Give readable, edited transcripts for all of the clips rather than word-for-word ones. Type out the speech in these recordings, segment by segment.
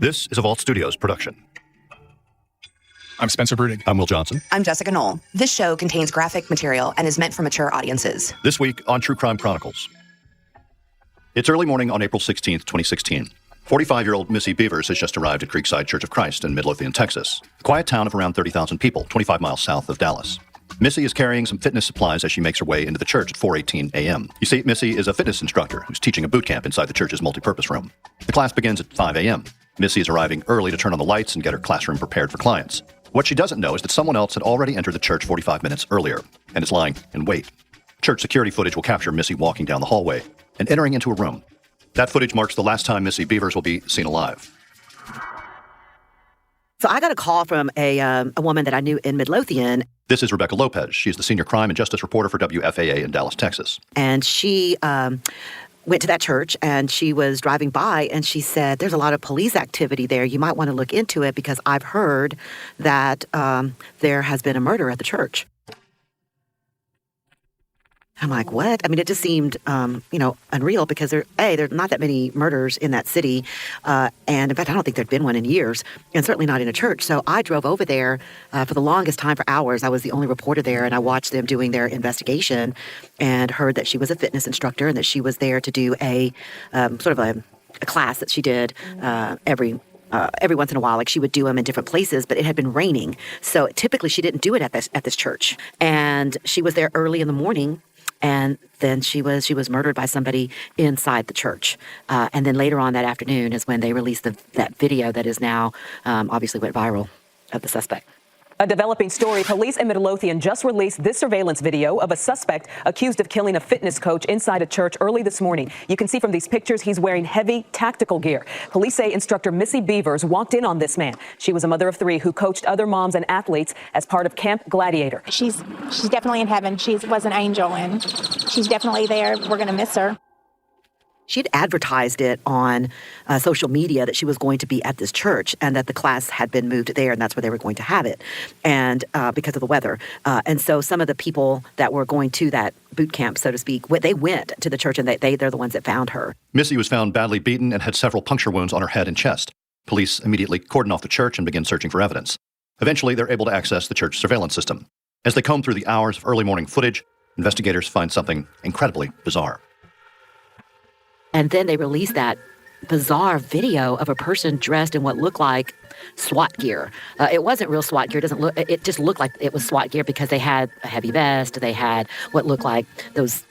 This is a Vault Studios production. I'm Spencer Brudig. I'm Will Johnson. I'm Jessica Knoll. This show contains graphic material and is meant for mature audiences. This week on True Crime Chronicles. It's early morning on April 16th, 2016. 45-year-old Missy Beavers has just arrived at Creekside Church of Christ in Midlothian, Texas, a quiet town of around 30,000 people, 25 miles south of Dallas. Missy is carrying some fitness supplies as she makes her way into the church at 4:18 a.m. You see, Missy is a fitness instructor who's teaching a boot camp inside the church's multipurpose room. The class begins at 5 a.m. Missy is arriving early to turn on the lights and get her classroom prepared for clients. What she doesn't know is that someone else had already entered the church 45 minutes earlier and is lying in wait. Church security footage will capture Missy walking down the hallway and entering into a room. That footage marks the last time Missy Beavers will be seen alive. So I got a call from a woman that I knew in Midlothian. This is Rebecca Lopez. She's the senior crime and justice reporter for WFAA in Dallas, Texas. And she went to that church, and she was driving by, and she said, there's a lot of police activity there. You might want to look into it because I've heard that there has been a murder at the church. I'm like, what? I mean, it just seemed, unreal because there's not that many murders in that city. And in fact, I don't think there'd been one in years, and certainly not in a church. So I drove over there for the longest time, for hours. I was the only reporter there, and I watched them doing their investigation and heard that she was a fitness instructor and that she was there to do a class that she did every once in a while. Like, she would do them in different places, but it had been raining. So typically she didn't do it at this church. And she was there early in the morning. And then she was murdered by somebody inside the church. And then later on that afternoon is when they released that video that is now obviously went viral of the suspect. A developing story. Police in Midlothian just released this surveillance video of a suspect accused of killing a fitness coach inside a church early this morning. You can see from these pictures he's wearing heavy tactical gear. Police say instructor Missy Beavers walked in on this man. She was a mother of three who coached other moms and athletes as part of Camp Gladiator. She's definitely in heaven. She was an angel, and she's definitely there. We're going to miss her. She'd advertised it on social media that she was going to be at this church and that the class had been moved there, and that's where they were going to have it, and because of the weather. And so some of the people that were going to that boot camp, so to speak, they went to the church, and they're the ones that found her. Missy was found badly beaten and had several puncture wounds on her head and chest. Police immediately cordon off the church and begin searching for evidence. Eventually, they're able to access the church surveillance system. As they comb through the hours of early morning footage, investigators find something incredibly bizarre. And then they released that bizarre video of a person dressed in what looked like SWAT gear. It wasn't real SWAT gear. It just looked like it was SWAT gear because they had a heavy vest. They had what looked like those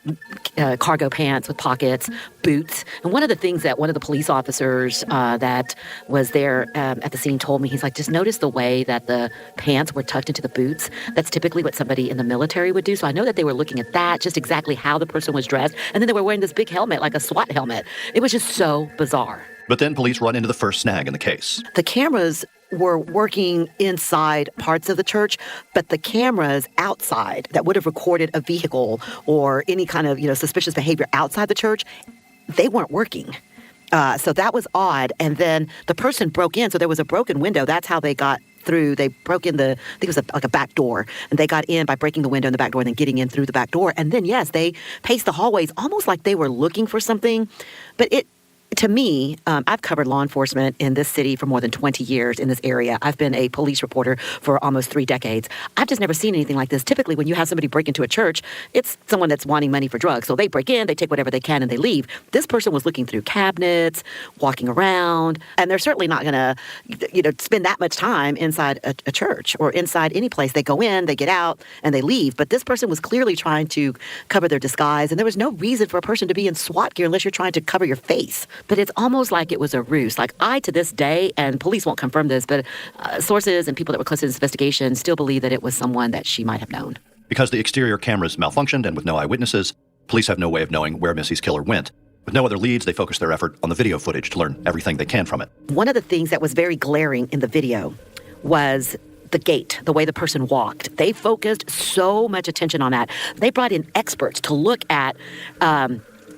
cargo pants with pockets, boots. And one of the things that one of the police officers that was there at the scene told me, he's like, just notice the way that the pants were tucked into the boots. That's typically what somebody in the military would do. So I know that they were looking at that, just exactly how the person was dressed. And then they were wearing this big helmet, like a SWAT helmet. It was just so bizarre. But then police run into the first snag in the case. The cameras were working inside parts of the church, but the cameras outside that would have recorded a vehicle or any kind of, suspicious behavior outside the church, they weren't working. So that was odd. And then the person broke in. So there was a broken window. That's how they got through. They broke in I think it was like a back door. And they got in by breaking the window in the back door and then getting in through the back door. And then, yes, they paced the hallways almost like they were looking for something. But to me, I've covered law enforcement in this city for more than 20 years in this area. I've been a police reporter for almost 3 decades. I've just never seen anything like this. Typically, when you have somebody break into a church, it's someone that's wanting money for drugs. So they break in, they take whatever they can, and they leave. This person was looking through cabinets, walking around, and they're certainly not going to, spend that much time inside a church or inside any place. They go in, they get out, and they leave. But this person was clearly trying to cover their disguise, and there was no reason for a person to be in SWAT gear unless you're trying to cover your face. But it's almost like it was a ruse. Like, I, to this day, and police won't confirm this, but sources and people that were close to this investigation still believe that it was someone that she might have known. Because the exterior cameras malfunctioned and with no eyewitnesses, police have no way of knowing where Missy's killer went. With no other leads, they focus their effort on the video footage to learn everything they can from it. One of the things that was very glaring in the video was the gait, the way the person walked. They focused so much attention on that. They brought in experts to look at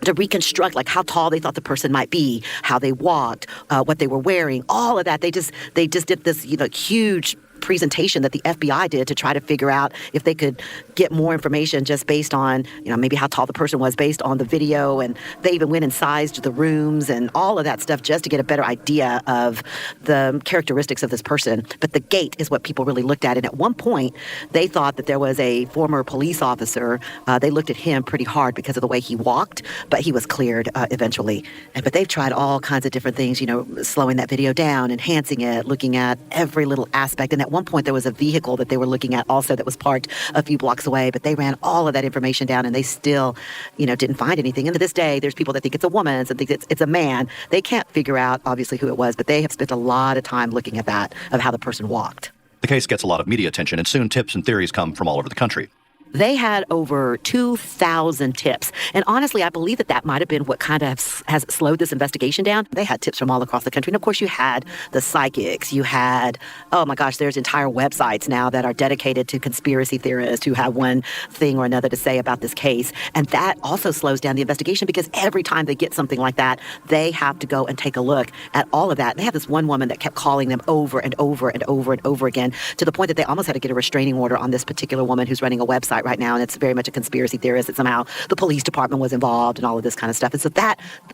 to reconstruct like how tall they thought the person might be, how they walked, what they were wearing, all of that. They just did this huge presentation that the FBI did to try to figure out if they could get more information just based on, maybe how tall the person was based on the video. And they even went and sized the rooms and all of that stuff just to get a better idea of the characteristics of this person. But the gait is what people really looked at. And at one point, they thought that there was a former police officer. They looked at him pretty hard because of the way he walked, but he was cleared eventually. But they've tried all kinds of different things, slowing that video down, enhancing it, looking at every little aspect. And at one point, there was a vehicle that they were looking at also that was parked a few blocks away, but they ran all of that information down and they still, didn't find anything. And to this day, there's people that think it's a woman, some think it's a man. They can't figure out, obviously, who it was, but they have spent a lot of time looking at that, of how the person walked. The case gets a lot of media attention, and soon tips and theories come from all over the country. They had over 2,000 tips. And honestly, I believe that might have been what kind of has slowed this investigation down. They had tips from all across the country. And of course, you had the psychics. You had, oh my gosh, there's entire websites now that are dedicated to conspiracy theorists who have one thing or another to say about this case. And that also slows down the investigation because every time they get something like that, they have to go and take a look at all of that. And they have this one woman that kept calling them over and over and over and over again to the point that they almost had to get a restraining order on this particular woman who's running a website right now, and it's very much a conspiracy theorist that somehow the police department was involved and all of this kind of stuff. And so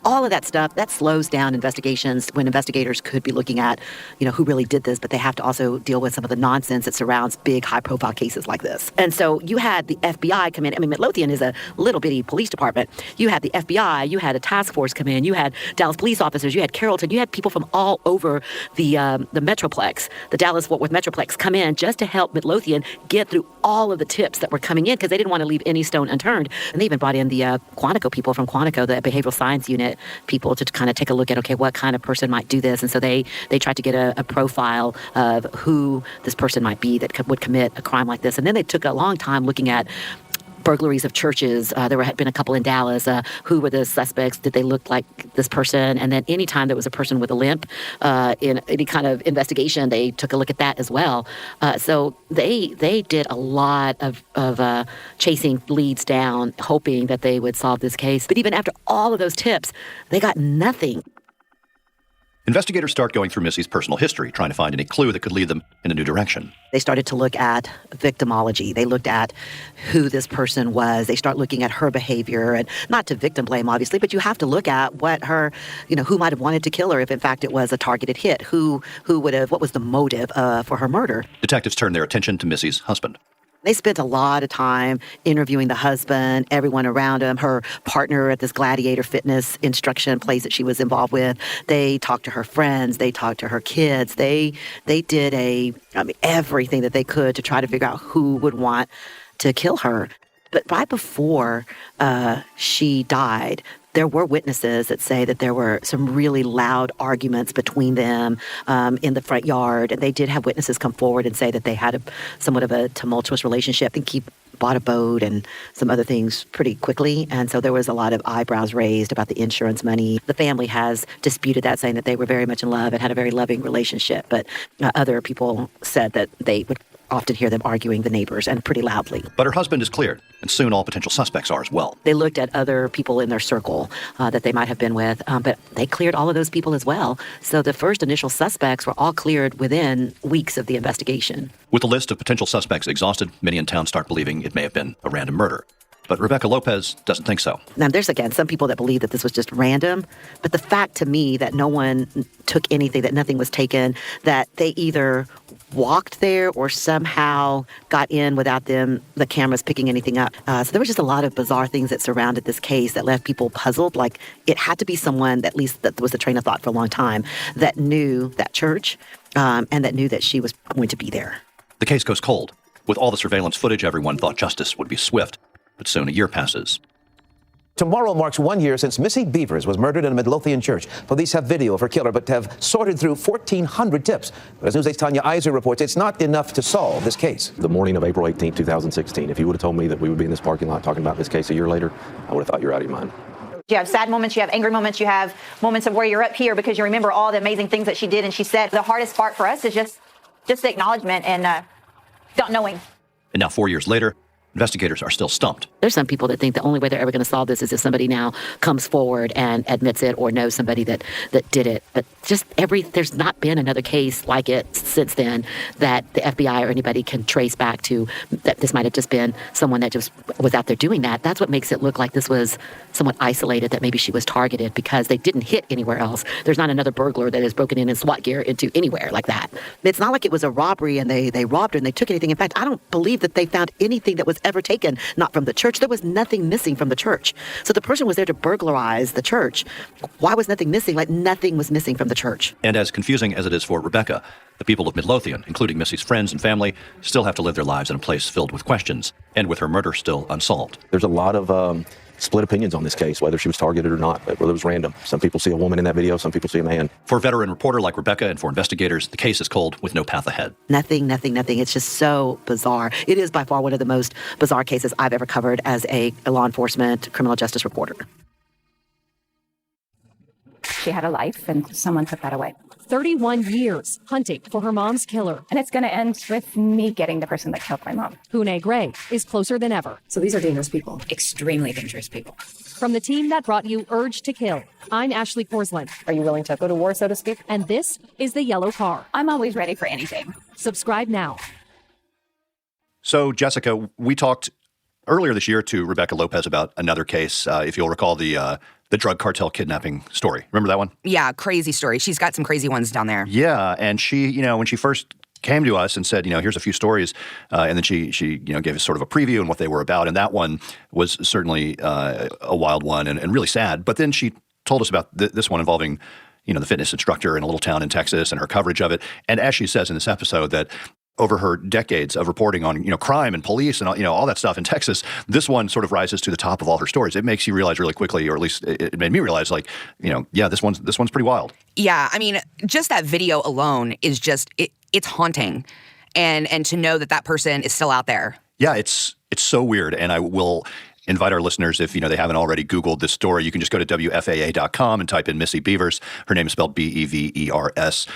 all of that stuff, that slows down investigations when investigators could be looking at, who really did this, but they have to also deal with some of the nonsense that surrounds big, high-profile cases like this. And so you had the FBI come in. I mean, Midlothian is a little bitty police department. You had the FBI, you had a task force come in, you had Dallas police officers, you had Carrollton, you had people from all over the Metroplex, the Dallas-Fort Worth Metroplex, come in just to help Midlothian get through all of the tips that were coming in, because they didn't want to leave any stone unturned. And they even brought in the Quantico people from Quantico, the behavioral science unit people, to kind of take a look at, okay, what kind of person might do this? And so they tried to get a profile of who this person might be that would commit a crime like this. And then they took a long time looking at burglaries of churches. There had been a couple in Dallas. Who were the suspects? Did they look like this person? And then anytime there was a person with a limp in any kind of investigation, they took a look at that as well. So they did a lot of chasing leads down, hoping that they would solve this case. But even after all of those tips, they got nothing. Investigators start going through Missy's personal history, trying to find any clue that could lead them in a new direction. They started to look at victimology. They looked at who this person was. They start looking at her behavior, and not to victim blame, obviously, but you have to look at what her, who might have wanted to kill her if, in fact, it was a targeted hit. Who would have, what was the motive for her murder? Detectives turn their attention to Missy's husband. They spent a lot of time interviewing the husband, everyone around him, her partner at this gladiator fitness instruction place that she was involved with. They talked to her friends. They talked to her kids. They did everything that they could to try to figure out who would want to kill her. But right before she died, there were witnesses that say that there were some really loud arguments between them in the front yard. And they did have witnesses come forward and say that they had somewhat of a tumultuous relationship. I think he bought a boat and some other things pretty quickly. And so there was a lot of eyebrows raised about the insurance money. The family has disputed that, saying that they were very much in love and had a very loving relationship. But other people said that they would often hear them arguing, the neighbors, and pretty loudly. But her husband is cleared, and soon all potential suspects are as well. They looked at other people in their circle that they might have been with, but they cleared all of those people as well. So the first initial suspects were all cleared within weeks of the investigation. With the list of potential suspects exhausted, many in town start believing it may have been a random murder. But Rebecca Lopez doesn't think so. Now, there's, again, some people that believe that this was just random. But the fact to me that no one took anything, that nothing was taken, that they either walked there or somehow got in without the cameras picking anything up. So there was just a lot of bizarre things that surrounded this case that left people puzzled. Like, it had to be someone, at least that was the train of thought for a long time, that knew that church and that knew that she was going to be there. The case goes cold. With all the surveillance footage, everyone thought justice would be swift. But soon a year passes. Tomorrow marks 1 year since Missy Beavers was murdered in a Midlothian church. Police have video of her killer, but have sorted through 1,400 tips. But as Newsday's Tanya Iser reports, it's not enough to solve this case. The morning of April 18, 2016, if you would have told me that we would be in this parking lot talking about this case a year later, I would have thought you were out of your mind. You have sad moments, you have angry moments, you have moments of where you're up here because you remember all the amazing things that she did and she said. The hardest part for us is just the acknowledgement and not knowing. And now 4 years later, investigators are still stumped. There's some people that think the only way they're ever going to solve this is if somebody now comes forward and admits it or knows somebody that did it. But there's not been another case like it since then that the FBI or anybody can trace back to that this might have just been someone that just was out there doing that. That's what makes it look like this was somewhat isolated, that maybe she was targeted because they didn't hit anywhere else. There's not another burglar that has broken in SWAT gear into anywhere like that. It's not like it was a robbery and they robbed her and they took anything. In fact, I don't believe that they found anything that was ever taken, not from the church. There was nothing missing from the church. So the person was there to burglarize the church. Why was nothing missing? Like nothing was missing from the church. And as confusing as it is for Rebecca, the people of Midlothian, including Missy's friends and family, still have to live their lives in a place filled with questions, and with her murder still unsolved. There's a lot of split opinions on this case, whether she was targeted or not, whether it was random. Some people see a woman in that video, some people see a man. For a veteran reporter like Rebecca and for investigators, the case is cold with no path ahead. Nothing. It's just so bizarre. It is by far one of the most bizarre cases I've ever covered as a law enforcement criminal justice reporter. She had a life, and someone took that away. 31 years hunting for her mom's killer. And it's going to end with me getting the person that killed my mom. Hune Gray is closer than ever. So these are dangerous people. Extremely dangerous people. From the team that brought you Urge to Kill, I'm Ashley Porslin. Are you willing to go to war, so to speak? And this is The Yellow Car. I'm always ready for anything. Subscribe now. So, Jessica, we talked earlier this year to Rebecca Lopez about another case, if you'll recall the drug cartel kidnapping story. Remember that one? Yeah, crazy story. She's got some crazy ones down there. Yeah, and she, when she first came to us and said, here's a few stories, and then she gave us sort of a preview and what they were about, and that one was certainly a wild one and really sad. But then she told us about this one involving, the fitness instructor in a little town in Texas and her coverage of it. And as she says in this episode that over her decades of reporting on, crime and police and, all that stuff in Texas, this one sort of rises to the top of all her stories. It makes you realize really quickly, or at least it made me realize, this one's pretty wild. Yeah, I mean, just that video alone is just, it's haunting. And to know that person is still out there. Yeah, it's so weird. And I will invite our listeners, if they haven't already Googled this story, you can just go to WFAA.com and type in Missy Bevers. Her name is spelled Bevers.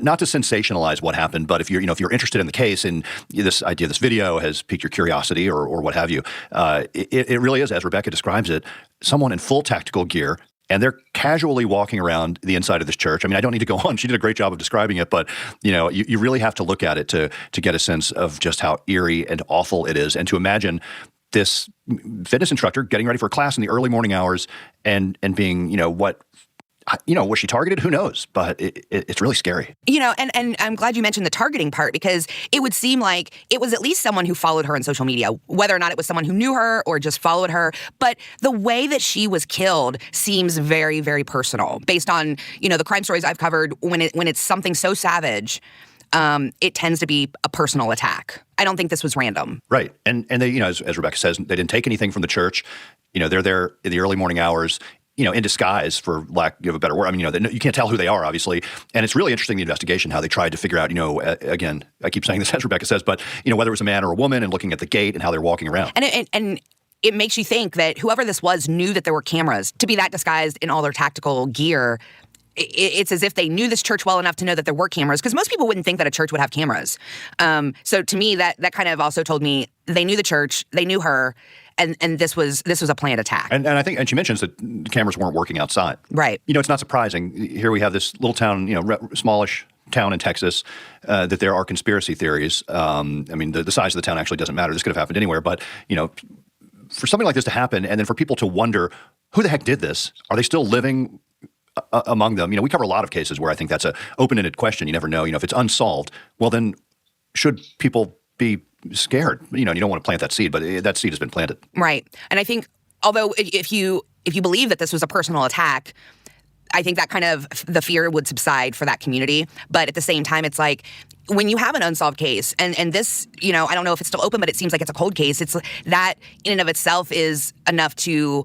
Not to sensationalize what happened, but if you're interested in the case and this video has piqued your curiosity or what have you, it really is, as Rebecca describes it, someone in full tactical gear. And they're casually walking around the inside of this church. I mean, I don't need to go on. She did a great job of describing it, but you really have to look at it to get a sense of just how eerie and awful it is, and to imagine this fitness instructor getting ready for a class in the early morning hours and being, was she targeted? Who knows? But it's really scary. And I'm glad you mentioned the targeting part, because it would seem like it was at least someone who followed her on social media, whether or not it was someone who knew her or just followed her. But the way that she was killed seems very, very personal based on, the crime stories I've covered. When it's something so savage, it tends to be a personal attack. I don't think this was random. Right. And they, as Rebecca says, they didn't take anything from the church. They're there in the early morning hours, in disguise, for lack of a better word. I mean, you can't tell who they are, obviously. And it's really interesting, the investigation, how they tried to figure out, again, I keep saying this as Rebecca says, but, whether it was a man or a woman, and looking at the gate and how they're walking around. And it makes you think that whoever this was knew that there were cameras. To be that disguised in all their tactical gear, it's as if they knew this church well enough to know that there were cameras, because most people wouldn't think that a church would have cameras. So to me, that kind of also told me they knew the church, they knew her, and this was a planned attack. And I think, and she mentions that the cameras weren't working outside. Right. It's not surprising. Here we have this little town, smallish town in Texas, that there are conspiracy theories. I mean, the size of the town actually doesn't matter. This could have happened anywhere, but for something like this to happen, and then for people to wonder, who the heck did this? Are they still living among them? We cover a lot of cases where I think that's an open-ended question. You never know. If it's unsolved, well, then should people be scared? You don't want to plant that seed, but that seed has been planted. Right. And I think, although if you believe that this was a personal attack, I think that kind of the fear would subside for that community. But at the same time, it's like, when you have an unsolved case, and this, I don't know if it's still open, but it seems like it's a cold case. It's that in and of itself is enough to,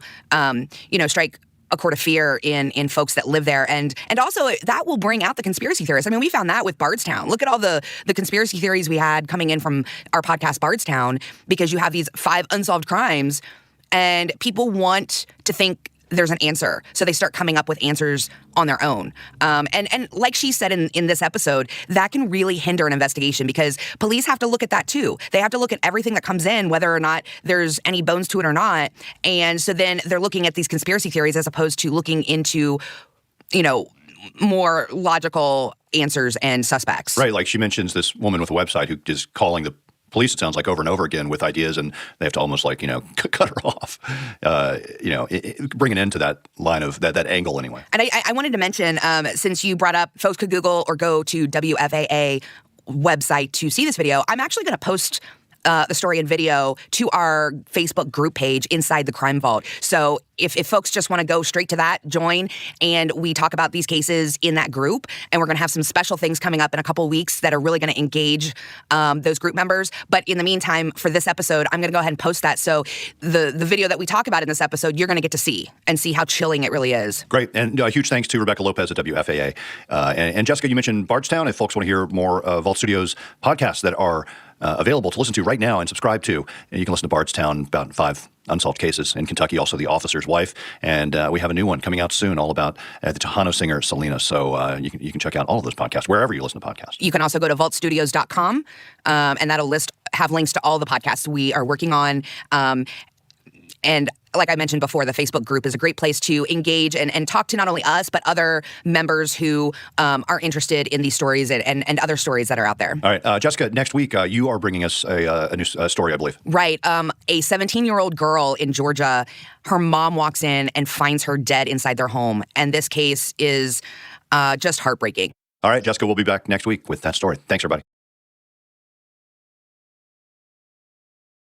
strike a chord of fear in folks that live there. And also that will bring out the conspiracy theorists. I mean, we found that with Bardstown. Look at all the conspiracy theories we had coming in from our podcast Bardstown, because you have these 5 unsolved crimes and people want to think there's an answer. So they start coming up with answers on their own. And like she said in this episode, that can really hinder an investigation because police have to look at that too. They have to look at everything that comes in, whether or not there's any bones to it or not. And so then they're looking at these conspiracy theories as opposed to looking into, more logical answers and suspects. Right. Like she mentions this woman with a website who is calling the police, it sounds like, over and over again with ideas, and they have to almost cut her off, bring an end to that line of that angle anyway. And I wanted to mention, since you brought up, folks could Google or go to WFAA website to see this video, I'm actually going to post the story and video to our Facebook group page Inside the Crime Vault. So if folks just want to go straight to that, join, and we talk about these cases in that group. And we're going to have some special things coming up in a couple of weeks that are really going to engage those group members. But in the meantime, for this episode, I'm going to go ahead and post that. So the video that we talk about in this episode, you're going to get to see how chilling it really is. Great. And huge thanks to Rebecca Lopez at WFAA. And Jessica, you mentioned Bardstown. If folks want to hear more Vault Studios podcasts that are available to listen to right now and subscribe to, and you can listen to Bardstown, about 5 unsolved cases in Kentucky, also The Officer's Wife. And we have a new one coming out soon all about the Tejano singer Selena. So you can check out all of those podcasts wherever you listen to podcasts. You can also go to vaultstudios.com, and that'll have links to all the podcasts we are working on. And like I mentioned before, the Facebook group is a great place to engage and talk to not only us, but other members who are interested in these stories and other stories that are out there. All right. Jessica, next week, you are bringing us a new story, I believe. Right. A 17-year-old girl in Georgia, her mom walks in and finds her dead inside their home. And this case is just heartbreaking. All right, Jessica, we'll be back next week with that story. Thanks, everybody.